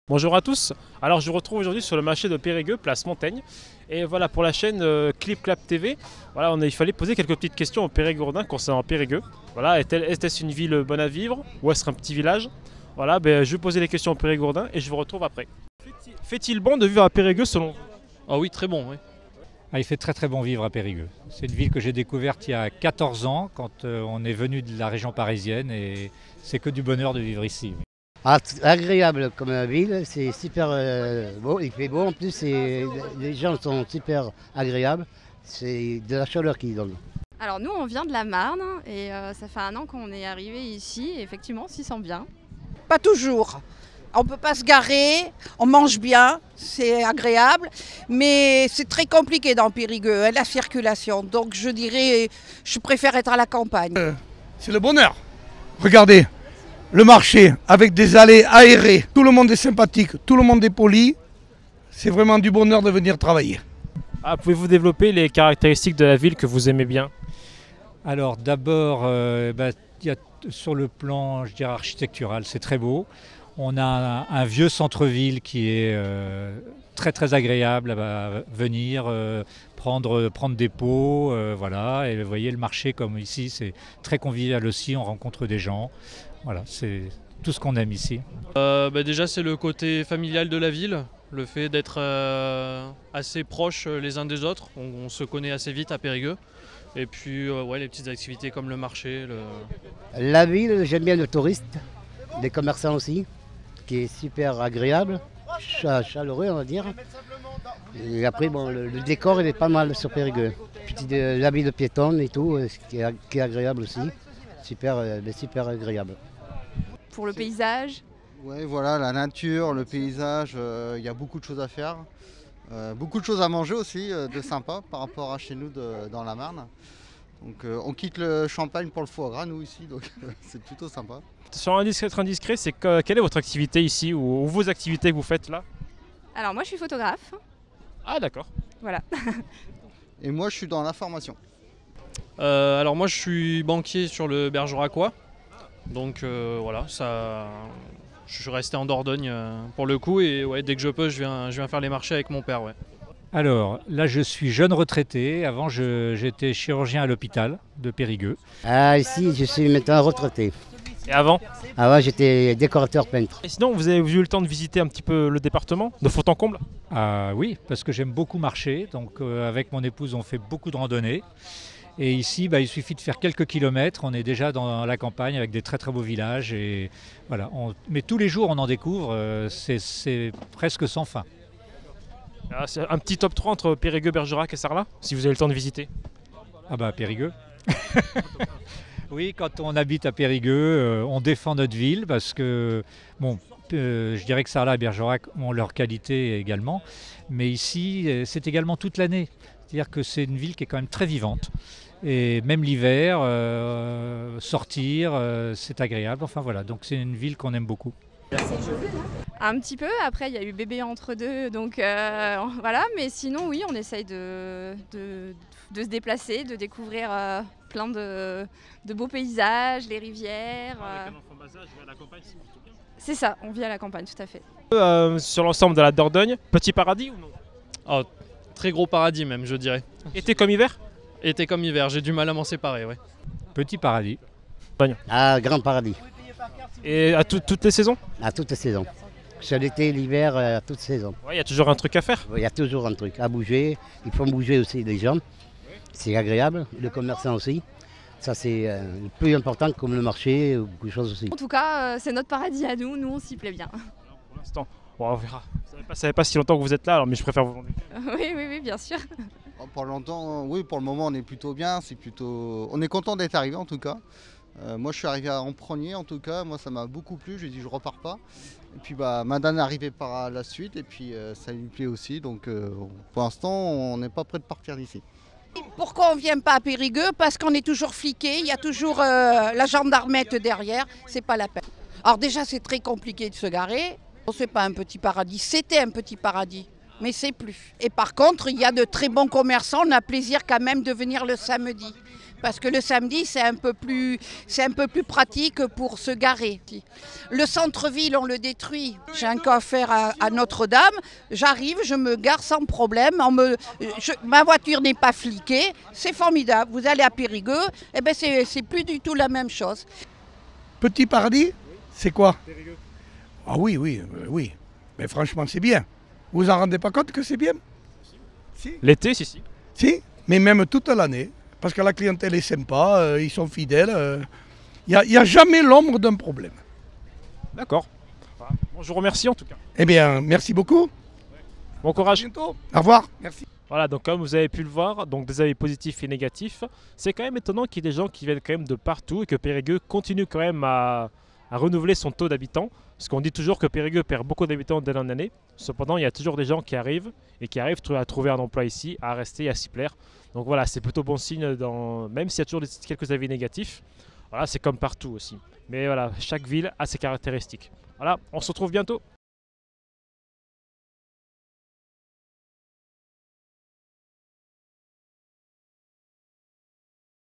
Bonjour à tous, alors je vous retrouve aujourd'hui sur le marché de Périgueux, place Montaigne. Et voilà, pour la chaîne Clip Clap TV, voilà, il fallait poser quelques petites questions aux Périgourdins concernant Périgueux. Voilà, est-ce une ville bonne à vivre ou est-ce un petit village? Voilà, je vais poser les questions aux Périgourdins et je vous retrouve après. Fait-il bon de vivre à Périgueux selon vous? Ah oui, très bon, oui. Ah, il fait très très bon vivre à Périgueux. C'est une ville que j'ai découverte il y a 14 ans quand on est venu de la région parisienne et c'est que du bonheur de vivre ici. Ah, agréable comme ville, c'est super beau, il fait beau en plus, les gens sont super agréables, c'est de la chaleur qu'ils donnent. Alors nous on vient de la Marne et ça fait 1 an qu'on est arrivé ici et effectivement on s'y sent bien. Pas toujours. On ne peut pas se garer, on mange bien, c'est agréable, mais c'est très compliqué dans Périgueux, la circulation. Donc je dirais, je préfère être à la campagne. C'est le bonheur. Regardez, le marché avec des allées aérées, tout le monde est sympathique, tout le monde est poli. C'est vraiment du bonheur de venir travailler. Ah, pouvez-vous développer les caractéristiques de la ville que vous aimez bien? Alors d'abord, il y a, sur le plan je dirais, architectural, c'est très beau. On a un vieux centre-ville qui est très très agréable à venir, prendre des pots, voilà. Et vous voyez le marché comme ici, c'est très convivial aussi, on rencontre des gens. Voilà, c'est tout ce qu'on aime ici. Déjà c'est le côté familial de la ville, le fait d'être assez proches les uns des autres, on se connaît assez vite à Périgueux. Et puis ouais, les petites activités comme le marché. La ville, j'aime bien le touriste, les commerçants aussi, qui est super agréable, chaleureux on va dire. Et après bon, le décor il est pas mal sur Périgueux. La ville piétonne et tout, qui est agréable aussi, super agréable. Pour le paysage? Ouais, voilà, la nature, le paysage, il y a beaucoup de choses à faire. Beaucoup de choses à manger aussi, de sympa par rapport à chez nous dans la Marne. Donc on quitte le champagne pour le foie gras nous ici, donc c'est plutôt sympa. Sans être indiscret, c'est quelle est votre activité ici ou vos activités que vous faites là? Alors moi je suis photographe. Ah d'accord. Voilà. Et moi je suis dans l'information. Alors moi je suis banquier sur le Bergeracois. Donc voilà, je suis resté en Dordogne pour le coup et ouais, dès que je peux je viens faire les marchés avec mon père. Ouais. Alors là je suis jeune retraité, avant j'étais chirurgien à l'hôpital de Périgueux. Ah ici je suis maintenant retraité. Et avant? Avant j'étais décorateur peintre. Et sinon vous avez eu le temps de visiter un petit peu le département, de fond en comble? Ah oui, parce que j'aime beaucoup marcher, donc avec mon épouse on fait beaucoup de randonnées. Et ici, il suffit de faire quelques kilomètres, on est déjà dans la campagne avec des très très beaux villages. Et voilà, mais tous les jours on en découvre, c'est presque sans fin. Ah, c'est un petit top 3 entre Périgueux, Bergerac et Sarlat, si vous avez le temps de visiter. Ah bah Périgueux. Oui, quand on habite à Périgueux, on défend notre ville parce que, bon, je dirais que Sarlat et Bergerac ont leur qualité également. Mais ici, c'est également toute l'année. C'est-à-dire que c'est une ville qui est quand même très vivante. Et même l'hiver, sortir, c'est agréable. Enfin voilà, donc c'est une ville qu'on aime beaucoup. Un petit peu, après il y a eu bébé entre deux, donc voilà, mais sinon oui, on essaye de se déplacer, de découvrir plein de beaux paysages, les rivières. Avec un enfant bas âge, à la campagne, c'est plutôt bien. C'est ça, on vit à la campagne, tout à fait. Sur l'ensemble de la Dordogne, petit paradis ou non? Oh, très gros paradis même je dirais. Été comme hiver? Été comme hiver, j'ai du mal à m'en séparer. Ouais. Petit paradis. Ah, grand paradis. Et à toutes les saisons? À toutes les saisons. Sur l'été, l'hiver, à toutes saisons. Ouais, il y a toujours un truc à faire. Il y a toujours un truc à bouger. Il faut bouger aussi les gens. C'est agréable. Le commerçant aussi. Ça, c'est le plus important comme le marché ou beaucoup de choses aussi. En tout cas, c'est notre paradis à nous on s'y plaît bien. Pour l'instant, bon, on verra. Ça fait pas si longtemps que vous êtes là, alors, mais je préfère vous demander. Oui, bien sûr. Pour longtemps, oui, pour le moment on est plutôt bien, on est content d'être arrivé en tout cas. Moi je suis arrivé en premier en tout cas, moi ça m'a beaucoup plu, j'ai dit je repars pas. Et puis madame est arrivée par la suite et puis ça lui plaît aussi, donc pour l'instant on n'est pas prêt de partir d'ici. Pourquoi on ne vient pas à Périgueux? Parce qu'on est toujours fliqué, il y a toujours la gendarmette derrière, c'est pas la peine. Alors déjà c'est très compliqué de se garer, C'est pas un petit paradis, c'était un petit paradis, mais c'est plus. Et par contre, il y a de très bons commerçants, on a plaisir quand même de venir le samedi. Parce que le samedi, c'est un peu plus pratique pour se garer. Le centre-ville, on le détruit. J'ai un coiffeur à Notre-Dame, j'arrive, je me gare sans problème. Ma voiture n'est pas fliquée, c'est formidable. Vous allez à Périgueux, eh ben c'est plus du tout la même chose. Petit paradis, c'est quoi? Ah oui, oui. Mais franchement, c'est bien. Vous vous en rendez pas compte que c'est bien? Si. L'été, si. Si, mais même toute l'année. Parce que la clientèle est sympa, ils sont fidèles. Il n'y a jamais l'ombre d'un problème. D'accord. Bon, je vous remercie en tout cas. Eh bien, merci beaucoup. Bon courage. À bientôt. Au revoir. Merci. Voilà, donc comme vous avez pu le voir, donc des avis positifs et négatifs. C'est quand même étonnant qu'il y ait des gens qui viennent quand même de partout et que Périgueux continue quand même à renouveler son taux d'habitants. Parce qu'on dit toujours que Périgueux perd beaucoup d'habitants d'année en année. Cependant, il y a toujours des gens qui arrivent à trouver un emploi ici, à rester, à s'y plaire. Donc voilà, c'est plutôt bon signe, même s'il y a toujours quelques avis négatifs. Voilà, c'est comme partout aussi. Mais voilà, chaque ville a ses caractéristiques. Voilà, on se retrouve bientôt.